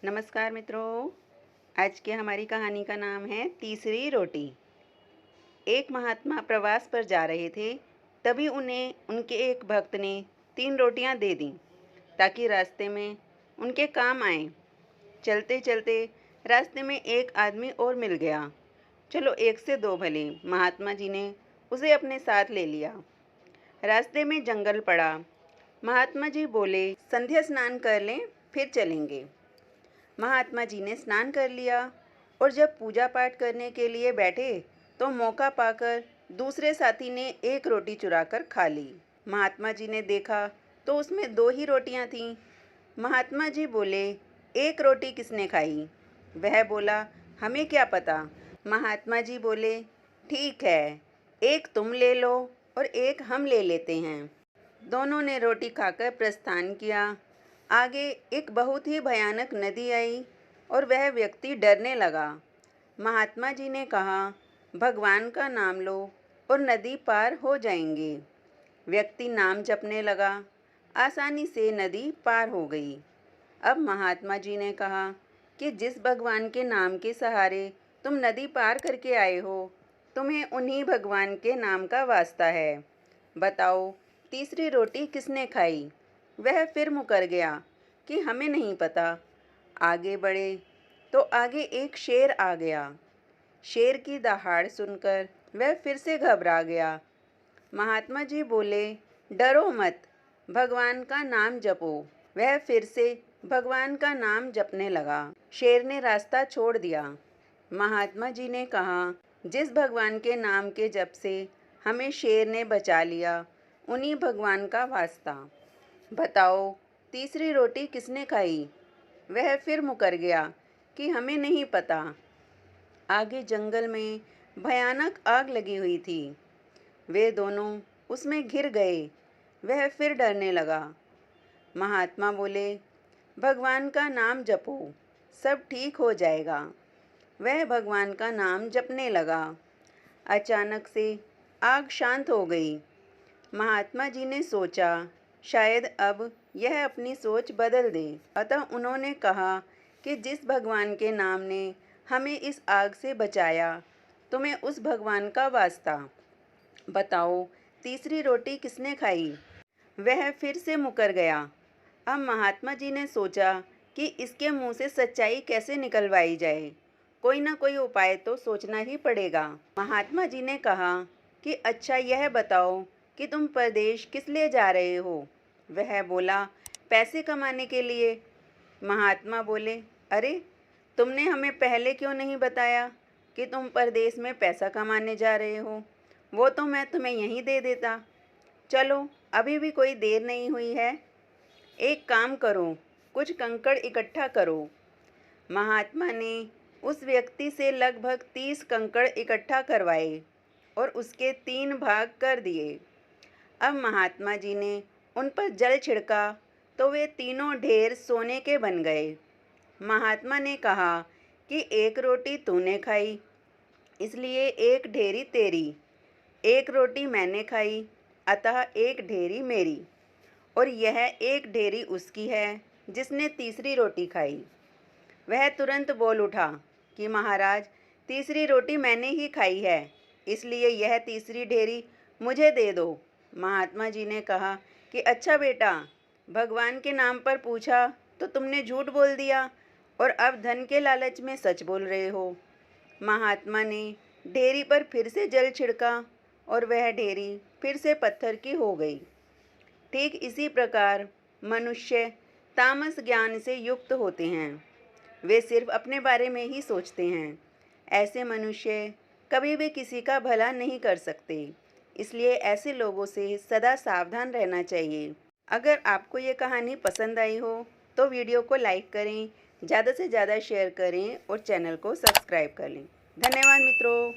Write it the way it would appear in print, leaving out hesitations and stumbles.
नमस्कार मित्रों। आज की हमारी कहानी का नाम है तीसरी रोटी। एक महात्मा प्रवास पर जा रहे थे। तभी उन्हें उनके एक भक्त ने 3 रोटियां दे दी ताकि रास्ते में उनके काम आए। चलते चलते रास्ते में एक आदमी और मिल गया। चलो 1 से 2 भले। महात्मा जी ने उसे अपने साथ ले लिया। रास्ते में जंगल पड़ा। महात्मा जी बोले, संध्या स्नान कर लें फिर चलेंगे। महात्मा जी ने स्नान कर लिया और जब पूजा पाठ करने के लिए बैठे तो मौका पाकर दूसरे साथी ने 1 रोटी चुराकर खा ली। महात्मा जी ने देखा तो उसमें 2 ही रोटियां थीं। महात्मा जी बोले, 1 रोटी किसने खाई? वह बोला, हमें क्या पता। महात्मा जी बोले, ठीक है, 1 तुम ले लो और 1 हम ले लेते हैं। दोनों ने रोटी खाकर प्रस्थान किया। आगे एक बहुत ही भयानक नदी आई और वह व्यक्ति डरने लगा। महात्मा जी ने कहा, भगवान का नाम लो और नदी पार हो जाएंगे। व्यक्ति नाम जपने लगा। आसानी से नदी पार हो गई। अब महात्मा जी ने कहा कि जिस भगवान के नाम के सहारे तुम नदी पार करके आए हो, तुम्हें उन्हीं भगवान के नाम का वास्ता है। बताओ, तीसरी रोटी किसने खाई? वह फिर मुकर गया कि हमें नहीं पता। आगे बढ़े तो आगे एक शेर आ गया। शेर की दहाड़ सुनकर वह फिर से घबरा गया। महात्मा जी बोले, डरो मत, भगवान का नाम जपो। वह फिर से भगवान का नाम जपने लगा। शेर ने रास्ता छोड़ दिया। महात्मा जी ने कहा, जिस भगवान के नाम के जप से हमें शेर ने बचा लिया, उन्हीं भगवान का वास्ता। बताओ, तीसरी रोटी किसने खाई? वह फिर मुकर गया कि हमें नहीं पता। आगे जंगल में भयानक आग लगी हुई थी। वे दोनों उसमें घिर गए। वह फिर डरने लगा। महात्मा बोले, भगवान का नाम जपो, सब ठीक हो जाएगा। वह भगवान का नाम जपने लगा। अचानक से आग शांत हो गई। महात्मा जी ने सोचा, शायद अब यह अपनी सोच बदल दे। अतः उन्होंने कहा कि जिस भगवान के नाम ने हमें इस आग से बचाया, तुम्हें उस भगवान का वास्ता। बताओ, तीसरी रोटी किसने खाई? वह फिर से मुकर गया। अब महात्मा जी ने सोचा कि इसके मुंह से सच्चाई कैसे निकलवाई जाए। कोई ना कोई उपाय तो सोचना ही पड़ेगा। महात्मा जी ने कहा कि अच्छा, यह बताओ कि तुम परदेश किस लिए जा रहे हो? वह बोला, पैसे कमाने के लिए। महात्मा बोले, अरे, तुमने हमें पहले क्यों नहीं बताया कि तुम परदेश में पैसा कमाने जा रहे हो? वो तो मैं तुम्हें यहीं दे देता। चलो, अभी भी कोई देर नहीं हुई है। एक काम करो, कुछ कंकड़ इकट्ठा करो। महात्मा ने उस व्यक्ति से लगभग 30 कंकड़ इकट्ठा करवाए और उसके 3 भाग कर दिए। अब महात्मा जी ने उन पर जल छिड़का तो वे तीनों ढेर सोने के बन गए। महात्मा ने कहा कि 1 रोटी तूने खाई, इसलिए 1 ढेरी तेरी। 1 रोटी मैंने खाई, अतः 1 ढेरी मेरी। और यह 1 ढेरी उसकी है जिसने तीसरी रोटी खाई। वह तुरंत बोल उठा कि महाराज, तीसरी रोटी मैंने ही खाई है, इसलिए यह तीसरी ढेरी मुझे दे दो। महात्मा जी ने कहा कि अच्छा बेटा, भगवान के नाम पर पूछा तो तुमने झूठ बोल दिया और अब धन के लालच में सच बोल रहे हो। महात्मा ने ढेरी पर फिर से जल छिड़का और वह ढेरी फिर से पत्थर की हो गई। ठीक इसी प्रकार मनुष्य तामस ज्ञान से युक्त होते हैं। वे सिर्फ अपने बारे में ही सोचते हैं। ऐसे मनुष्य कभी भी किसी का भला नहीं कर सकते। इसलिए ऐसे लोगों से सदा सावधान रहना चाहिए। अगर आपको ये कहानी पसंद आई हो तो वीडियो को लाइक करें, ज़्यादा से ज़्यादा शेयर करें और चैनल को सब्सक्राइब कर लें। धन्यवाद मित्रों।